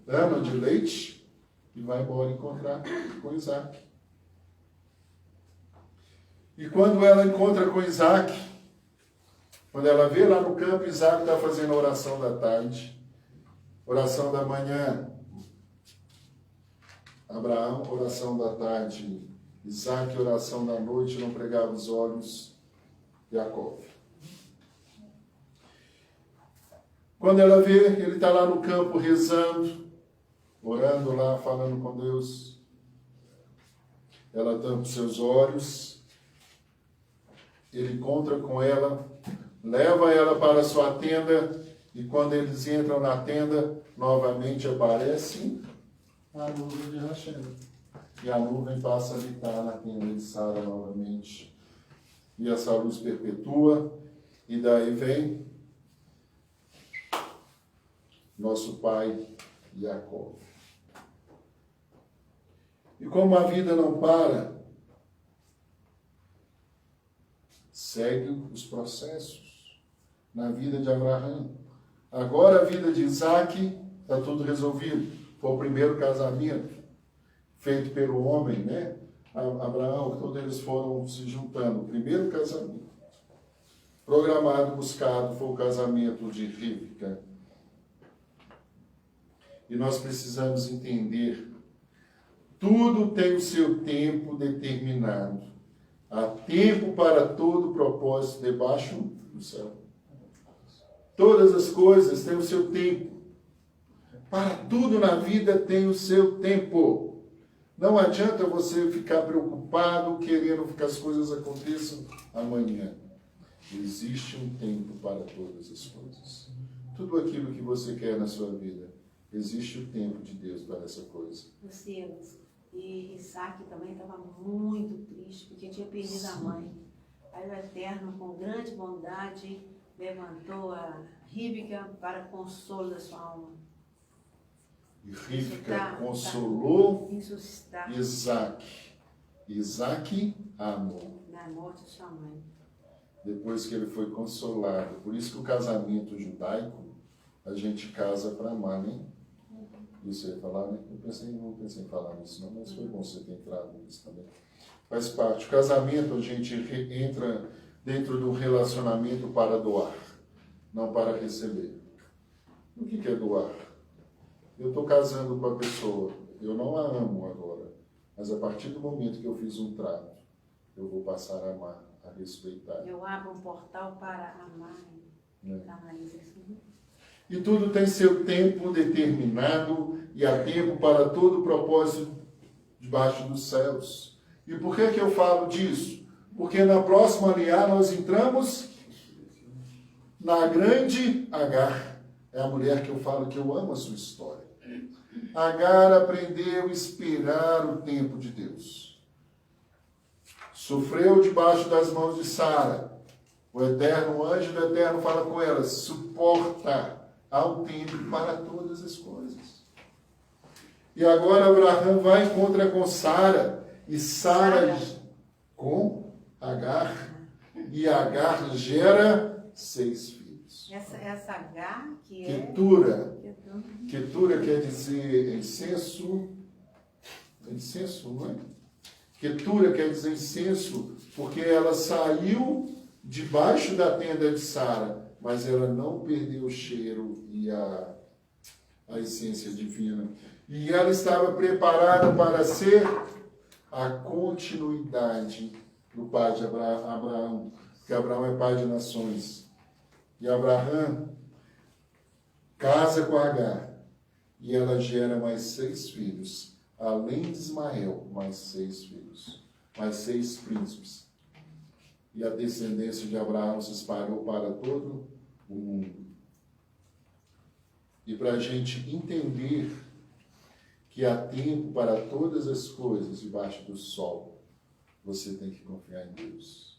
Dama de leite, e vai embora encontrar com Isaac. E quando ela encontra com Isaac, quando ela vê lá no campo, Isaac está fazendo a oração da tarde, oração da manhã, Abraão, oração da tarde, Isaac, oração da noite, não pregava os olhos, Jacó. Quando ela vê, ele está lá no campo rezando, orando lá, falando com Deus. Ela tampa os seus olhos, ele encontra com ela, leva ela para a sua tenda, e quando eles entram na tenda, novamente aparece a nuvem de Hashem. E a nuvem passa a habitar na tenda de Sara novamente. E essa luz perpetua, e daí vem nosso pai Jacó. E como a vida não para, segue os processos na vida de Abraão. Agora a vida de Isaac está tudo resolvido. Foi o primeiro casamento feito pelo homem, né? Abraão, todos eles foram se juntando. O primeiro casamento programado, buscado, foi o casamento de Rivka. E nós precisamos entender, tudo tem o seu tempo determinado. Há tempo para todo propósito debaixo do céu. Todas as coisas têm o seu tempo. Para tudo na vida tem o seu tempo. Não adianta você ficar preocupado, querendo que as coisas aconteçam amanhã. Existe um tempo para todas as coisas. Tudo aquilo que você quer na sua vida, existe o tempo de Deus para essa coisa. Luciano, e Isaac também estava muito triste, porque tinha perdido a mãe. Aí o Eterno, com grande bondade, levantou a Rívika para consolo da sua alma. E Rívika consolou ressuscitar Isaac. Isaac a amou. na morte de sua mãe. Depois que ele foi consolado. Por isso que o casamento judaico, a gente casa para amar, né? Isso eu ia falar, né? Não pensei em falar nisso, não, mas foi bom você ter entrado nisso também. Faz parte. O casamento, a gente entra dentro de um relacionamento para doar, não para receber. O que é doar? Eu estou casando com a pessoa, eu não a amo agora, mas a partir do momento que eu fiz um trato, eu vou passar a amar, a respeitar. Eu abro um portal para amar. Canaliza isso. E tudo tem seu tempo determinado e há tempo para todo o propósito debaixo dos céus. E por que eu falo disso? Porque na próxima aliá nós entramos na grande Agar. É a mulher que eu falo que eu amo a sua história. Agar aprendeu a esperar o tempo de Deus. Sofreu debaixo das mãos de Sara. O anjo do Eterno fala com ela, suporta. Há um tempo para todas as coisas. E agora Abraão vai e encontra com Sara. E Sara com Agar. E Agar gera 6 filhos. Essa Agar que é... Ketura quer dizer incenso. Incenso, não é? Ketura quer dizer incenso porque ela saiu debaixo da tenda de Sara, mas ela não perdeu o cheiro e a essência divina. E ela estava preparada para ser a continuidade do pai de Abraão, porque Abraão é pai de nações. E Abraão casa com Agar, e ela gera mais 6 filhos, além de Ismael, mais 6 filhos, mais 6 príncipes. E a descendência de Abraão se espalhou para todo o mundo. E para a gente entender que há tempo para todas as coisas debaixo do sol, você tem que confiar em Deus.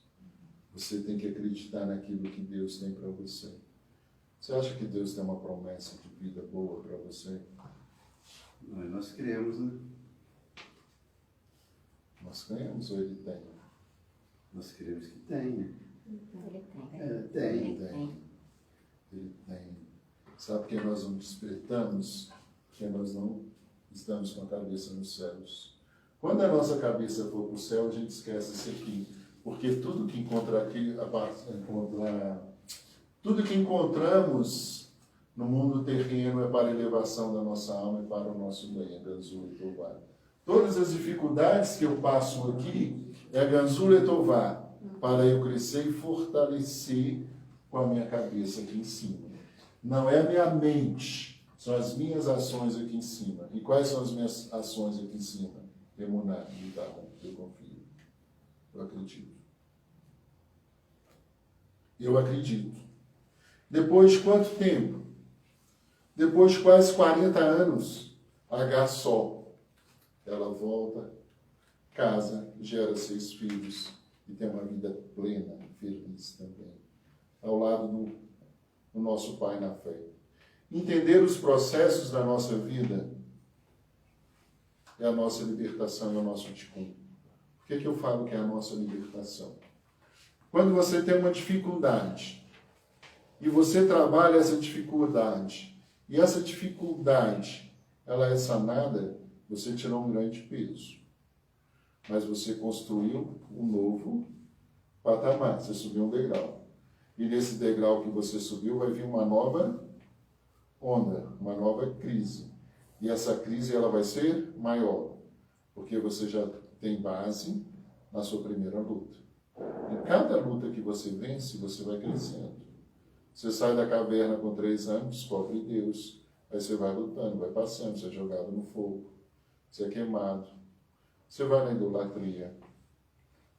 Você tem que acreditar naquilo que Deus tem para você. Você acha que Deus tem uma promessa de vida boa para você? Nós cremos, né? Nós cremos ou Ele tem? Nós queremos que tenha. Ele tem. Tem. Ele tem. Sabe por que nós não despertamos? Porque nós não estamos com a cabeça nos céus. Quando a nossa cabeça for para o céu, a gente esquece isso aqui. Porque tudo que encontra aqui, tudo que encontramos no mundo terreno é para a elevação da nossa alma e para o nosso bem, Ganzul e Tová. Todas as dificuldades que eu passo aqui é Ganzul e Tová, para eu crescer e fortalecer com a minha cabeça aqui em cima. Não é a minha mente, são as minhas ações aqui em cima. E quais são as minhas ações aqui em cima? Emuná, eu confio. Eu acredito. Eu acredito. Depois de quanto tempo? Depois de quase 40 anos, Agar só. Ela volta, casa, gera 6 filhos e tem uma vida plena, feliz também. Ao lado do nosso pai na fé. Entender os processos da nossa vida é a nossa libertação, é o nosso tikkun. Por que eu falo que é a nossa libertação? Quando você tem uma dificuldade e você trabalha essa dificuldade e essa dificuldade ela é sanada, você tirou um grande peso. Mas você construiu um novo patamar, você subiu um degrau. E nesse degrau que você subiu vai vir uma nova onda, uma nova crise. E essa crise ela vai ser maior, porque você já tem base na sua primeira luta. Em cada luta que você vence, você vai crescendo. Você sai da caverna com 3 anos, descobre Deus. Aí você vai lutando, vai passando, você é jogado no fogo. Você é queimado. Você vai na idolatria.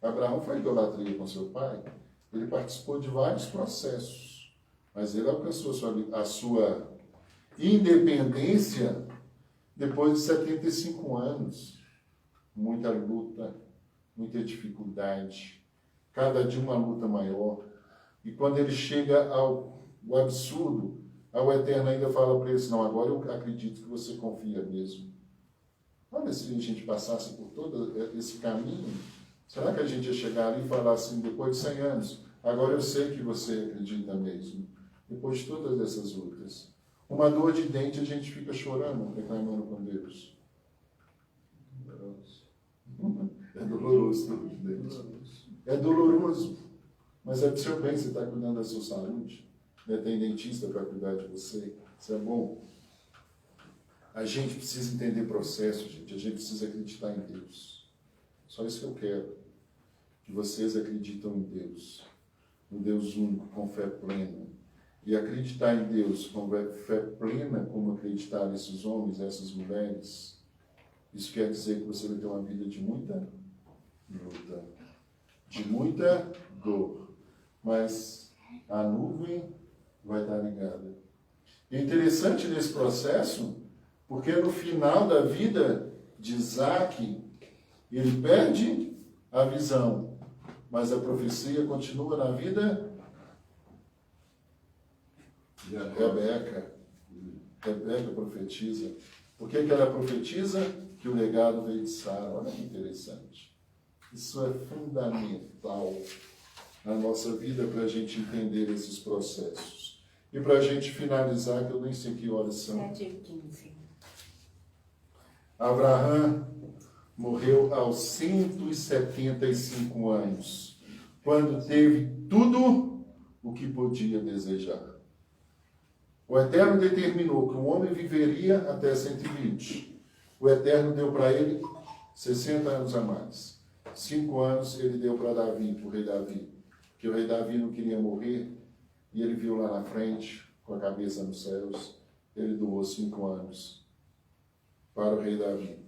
Abraão foi idolatria com seu pai. Ele participou de vários processos. Mas ele alcançou a sua independência depois de 75 anos. Muita luta, muita dificuldade. Cada dia uma luta maior. E quando ele chega ao absurdo, o Eterno ainda fala para ele assim, não, agora eu acredito que você confia mesmo. Olha, se a gente passasse por todo esse caminho, será que a gente ia chegar ali e falar assim, depois de 100 anos, agora eu sei que você acredita mesmo, depois de todas essas lutas. Uma dor de dente, a gente fica chorando, reclamando com Deus. É doloroso, dor de dente. É doloroso, mas é para o seu bem, você está cuidando da sua saúde. Tem dentista para cuidar de você, isso é bom. A gente precisa entender processo, gente. A gente precisa acreditar em Deus. Só isso que eu quero. Que vocês acreditam em Deus. Um Deus único, com fé plena. E acreditar em Deus com fé plena, como acreditaram esses homens, essas mulheres, isso quer dizer que você vai ter uma vida de muita luta, de muita dor. Mas a nuvem vai estar ligada. E é interessante nesse processo, porque no final da vida de Isaac, ele perde a visão, mas a profecia continua na vida de Rebeca. Rebeca profetiza. Por que ela profetiza? Que o legado veio de Sara. Olha que interessante. Isso é fundamental na nossa vida para a gente entender esses processos. E para a gente finalizar, que eu nem sei que horas são. 7h15. Abraão morreu aos 175 anos, quando teve tudo o que podia desejar. O Eterno determinou que o homem viveria até 120. O Eterno deu para ele 60 anos a mais. 5 anos ele deu para Davi, para o rei Davi. Porque o rei Davi não queria morrer, e ele viu lá na frente, com a cabeça nos céus, ele doou 5 anos para o rei Davi.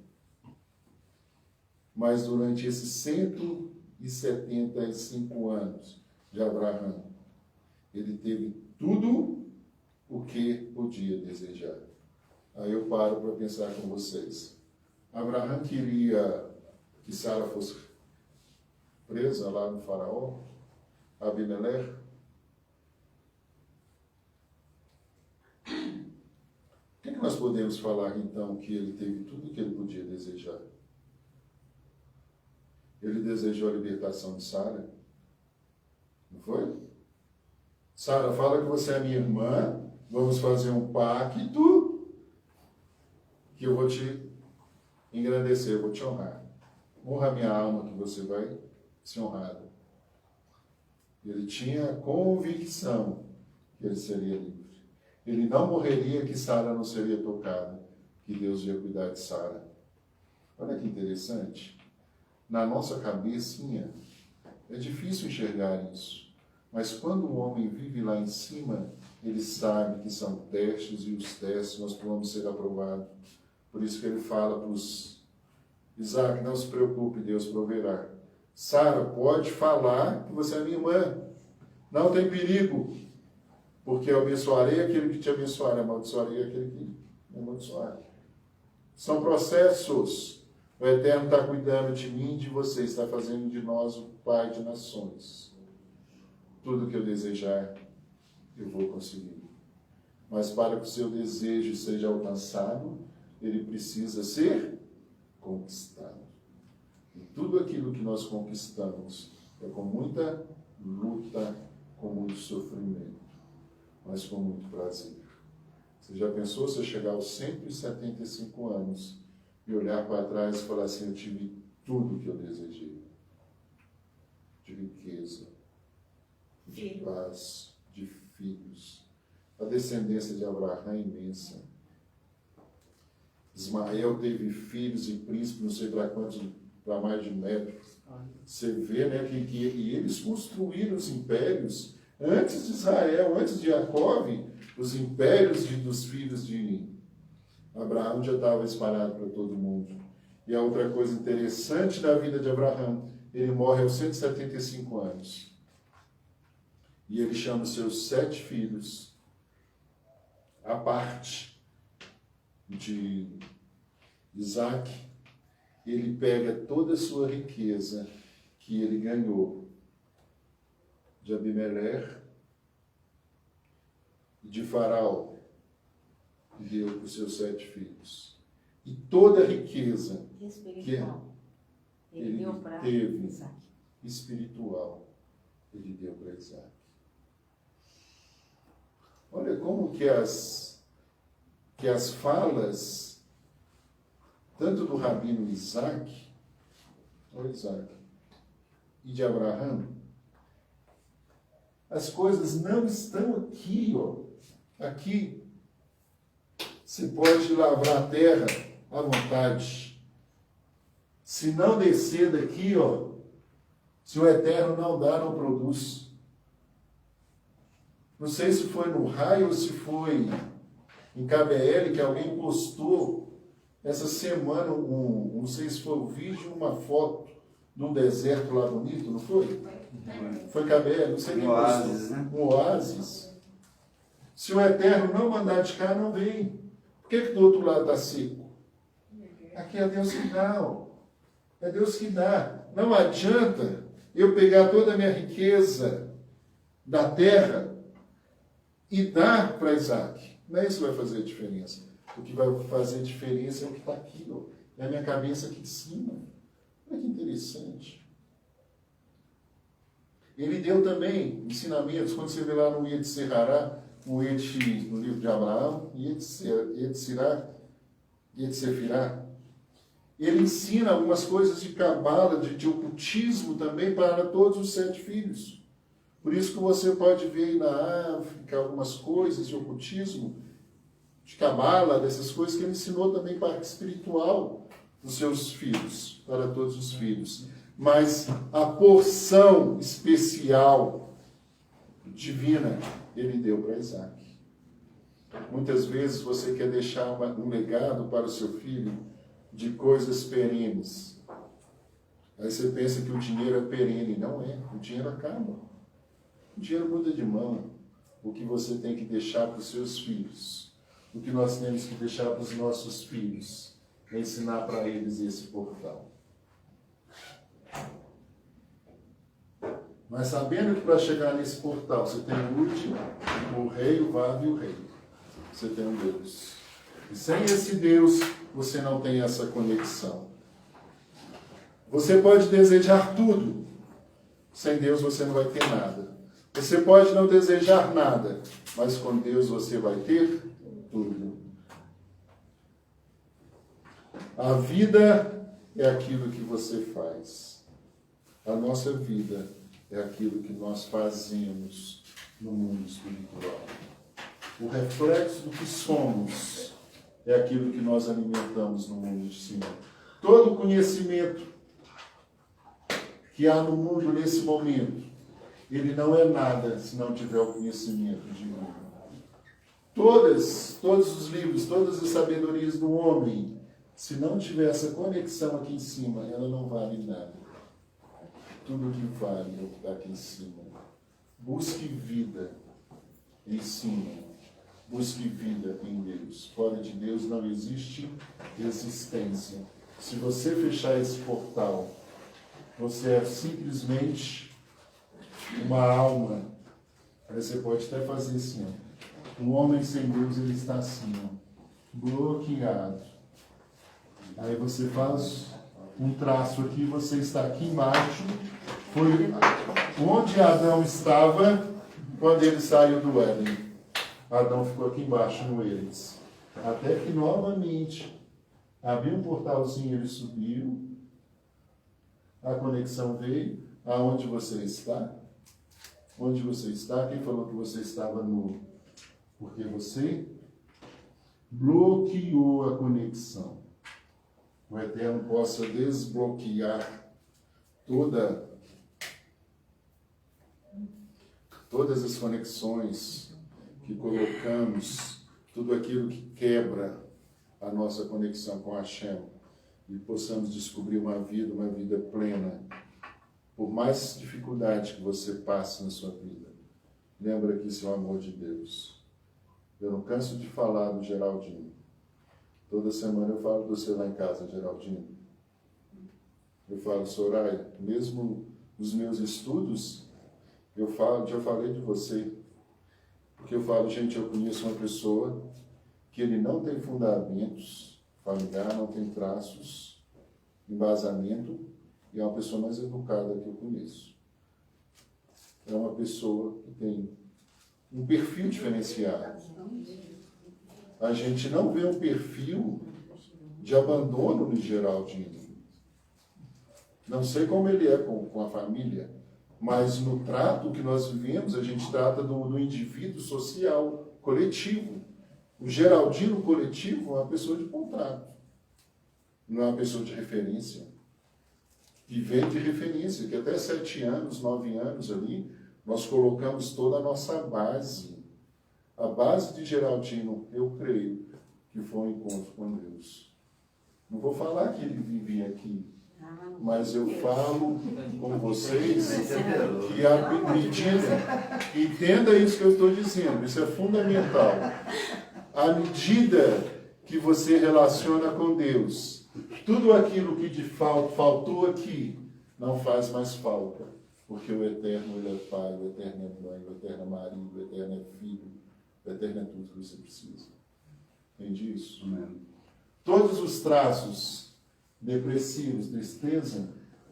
Mas durante esses 175 anos de Abraão, ele teve tudo o que podia desejar. Aí eu paro para pensar com vocês. Abraão queria que Sara fosse presa lá no faraó, Abimeleque. O que nós podemos falar então que ele teve tudo o que ele podia desejar? Ele desejou a libertação de Sara. Não foi? Sara, fala que você é minha irmã, vamos fazer um pacto que eu vou te engrandecer, eu vou te honrar. Honra a minha alma que você vai ser honrada. Ele tinha a convicção que ele seria livre. Ele não morreria, que Sara não seria tocada, que Deus ia cuidar de Sara. Olha que interessante. Na nossa cabecinha, é difícil enxergar isso. Mas quando o homem vive lá em cima, ele sabe que são testes, e os testes nós vamos ser aprovados. Por isso que ele fala para os Isaac, não se preocupe, Deus proverá. Sara, pode falar que você é minha irmã. Não tem perigo. Porque eu abençoarei aquele que te abençoar, amaldiçoarei aquele que me amaldiçoar. São processos. O Eterno está cuidando de mim e de você, está fazendo de nós o Pai de nações. Tudo que eu desejar, eu vou conseguir. Mas para que o seu desejo seja alcançado, ele precisa ser conquistado. E tudo aquilo que nós conquistamos é com muita luta, com muito sofrimento, mas com muito prazer. Você já pensou se eu chegar aos 175 anos e olhar para trás e falar assim, eu tive tudo que eu desejei? De riqueza, de paz, de filhos. A descendência de Abraão é imensa. Ismael teve filhos e príncipes, não sei para quantos, para mais de 1 metro. Você vê, né, que eles construíram os impérios antes de Israel, antes de Jacó, os impérios dos filhos de Abraão já estavam espalhados para todo mundo. E a outra coisa interessante da vida de Abraão, ele morre aos 175 anos. E ele chama os seus 7 filhos, a parte de Isaac. Ele pega toda a sua riqueza que ele ganhou de Abimeleque e de Faraó, e deu para os seus 7 filhos. E toda a riqueza Espiritual. Ele deu para teve Isaac. espiritual, ele deu para Isaac. Olha como que as falas, tanto do rabino Isaac, e de Abraão, as coisas não estão aqui, ó. Aqui, você pode lavrar a terra à vontade. Se não descer daqui, ó, se o Eterno não dá, não produz. Não sei se foi no raio ou se foi em KBL que alguém postou essa semana, não sei se foi um vídeo ou uma foto de um deserto lá bonito, não foi? Foi KBL, não sei quem postou. Oásis, né? Um oásis. Se o Eterno não mandar de cá, não vem. Por que do outro lado está seco? Aqui é Deus que dá, ó. É Deus que dá. Não adianta eu pegar toda a minha riqueza da terra e dar para Isaac. Não é isso que vai fazer a diferença. O que vai fazer a diferença é o que está aqui, ó. É a minha cabeça aqui de cima. Olha que interessante. Ele deu também ensinamentos, quando você vê lá no Yetzirará, no livro de Abraão, Yetzirá, ele ensina algumas coisas de cabala, de ocultismo também para todos os 7 filhos. Por isso que você pode ver aí na África algumas coisas de ocultismo, de cabala, dessas coisas que ele ensinou também para a parte espiritual dos seus filhos, para todos os filhos. Mas a porção especial divina ele deu para Isaac. Muitas vezes você quer deixar um legado para o seu filho de coisas perenes. Aí você pensa que o dinheiro é perene. Não é. O dinheiro acaba. O dinheiro muda de mão. O que você tem que deixar para os seus filhos, o que nós temos que deixar para os nossos filhos, é ensinar para eles esse portal. Mas sabendo que para chegar nesse portal você tem o último, o rei, o vav e o rei. Você tem um Deus. E sem esse Deus, você não tem essa conexão. Você pode desejar tudo. Sem Deus você não vai ter nada. Você pode não desejar nada, mas com Deus você vai ter tudo. A vida é aquilo que você faz. A nossa vida é aquilo que nós fazemos no mundo espiritual. O reflexo do que somos é aquilo que nós alimentamos no mundo de cima. Todo conhecimento que há no mundo nesse momento, ele não é nada se não tiver o conhecimento divino. Todos os livros, todas as sabedorias do homem, se não tiver essa conexão aqui em cima, ela não vale nada. Tudo que vale é o que está aqui em cima. Busque vida em cima. Busque vida em Deus. Fora de Deus não existe existência. Se você fechar esse portal, você é simplesmente uma alma. Aí você pode até fazer assim, ó. Um homem sem Deus, ele está assim, ó, bloqueado. Aí você faz um traço aqui, você está aqui embaixo. Foi onde Adão estava quando ele saiu do Éden. Adão ficou aqui embaixo no Eres. Até que novamente abriu um portalzinho, ele subiu. A conexão veio. Aonde você está? Onde você está? Quem falou que você estava nu? Porque você bloqueou a conexão. O Eterno possa desbloquear todas as conexões que colocamos, tudo aquilo que quebra a nossa conexão com Hashem, e possamos descobrir uma vida plena. Por mais dificuldade que você passe na sua vida, lembra que isso é o amor de Deus. Eu não canso de falar do Geraldinho. Toda semana eu falo de você lá em casa, Geraldinho. Eu falo, Soraya, mesmo nos meus estudos, já falei de você. Porque eu falo, gente, eu conheço uma pessoa que ele não tem fundamentos familiar, não tem traços, embasamento, e é uma pessoa mais educada que eu conheço. É uma pessoa que tem um perfil diferenciado. A gente não vê um perfil de abandono no Geraldinho. Não sei como ele é com a família, mas no trato que nós vivemos, a gente trata do indivíduo social, coletivo. O Geraldino coletivo é uma pessoa de contrato, não é uma pessoa de referência. E vem de referência, que até 7 anos, 9 anos ali, nós colocamos toda a nossa base. A base de Geraldino, eu creio, que foi um encontro com Deus. Não vou falar que ele vivia aqui, mas eu falo com vocês que a medida, entenda isso que eu estou dizendo, isso é fundamental. À medida que você relaciona com Deus, tudo aquilo que de faltou aqui não faz mais falta, porque o Eterno, Ele é Pai, o Eterno é Mãe, o Eterno é marido, o Eterno é filho, o Eterno é tudo que você precisa. Entende isso? Amém. Todos os traços depressivos, tristeza,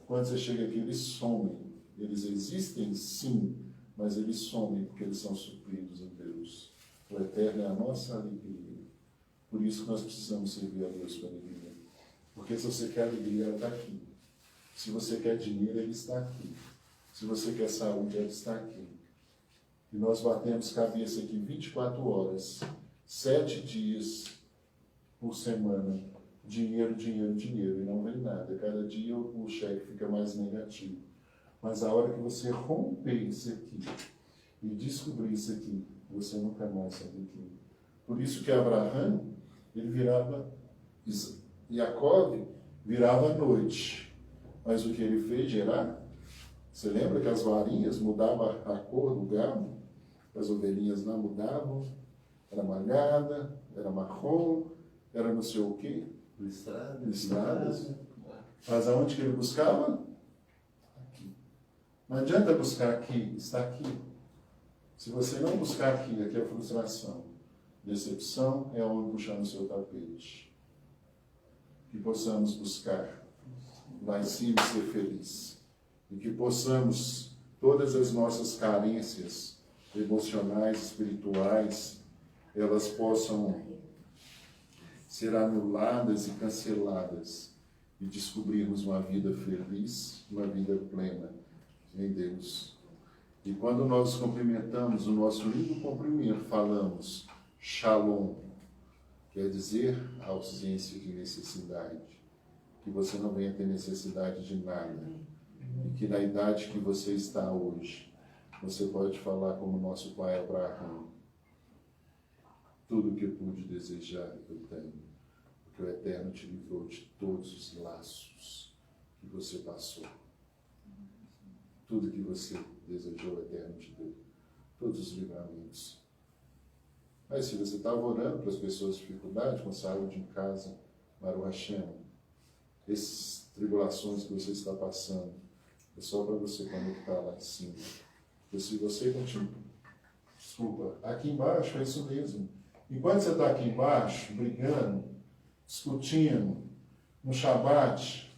quando você chega aqui, eles somem. Eles existem, sim, mas eles somem porque eles são supridos em Deus. O Eterno é a nossa alegria. Por isso que nós precisamos servir a Deus com alegria. Porque se você quer alegria, ela está aqui. Se você quer dinheiro, ele está aqui. Se você quer saúde, ele está aqui. E nós batemos cabeça aqui 24 horas, 7 dias por semana. Dinheiro, dinheiro, dinheiro. E não vem nada. Cada dia o cheque fica mais negativo. Mas a hora que você romper isso aqui e descobrir isso aqui, você nunca mais sai daqui. Por isso que Abraão, ele virava, Jacob virava à noite. Mas o que ele fez, Gerar, você lembra que as varinhas mudavam a cor do gado? As ovelhinhas não mudavam. Era malhada, era marrom, era não sei o quê. Listradas. Mas aonde que ele buscava? Aqui. Não adianta buscar aqui, está aqui. Se você não buscar aqui é frustração. Decepção é onde puxar no seu tapete. Que possamos buscar lá em cima e ser feliz. E que possamos, todas as nossas carências emocionais, espirituais, elas possam ser anuladas e canceladas e descobrirmos uma vida feliz, uma vida plena em Deus. E quando nós cumprimentamos o nosso lindo cumprimento, falamos Shalom, quer dizer ausência de necessidade, que você não venha ter necessidade de nada, e que na idade que você está hoje, você pode falar como nosso pai Abraão, tudo o que eu pude desejar eu tenho, porque o Eterno te livrou de todos os laços que você passou. Tudo que você desejou, o Eterno te deu. Todos os livramentos. Mas se você estava orando para as pessoas de dificuldade, com saúde em casa, Baruch Hashem, essas tribulações que você está passando, é só para você conectar lá em cima. Porque se você continua... Desculpa, aqui embaixo é isso mesmo. Enquanto você está aqui embaixo, brigando, discutindo, no Shabat,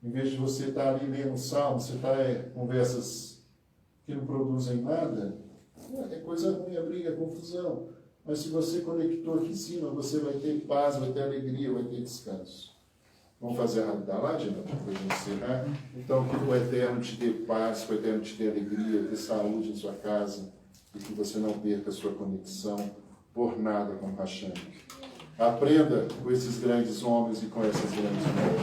em vez de você estar ali lendo o Salmo, você está conversas que não produzem nada, é coisa ruim, é briga, é confusão. Mas se você conectou aqui em cima, você vai ter paz, vai ter alegria, vai ter descanso. Vamos fazer a Hagdalah, gente, para a gente encerrar? Então, que o Eterno te dê paz, que o Eterno te dê alegria, dê saúde em sua casa, e que você não perca a sua conexão por nada com Hashem. Aprenda com esses grandes homens e com essas grandes mulheres.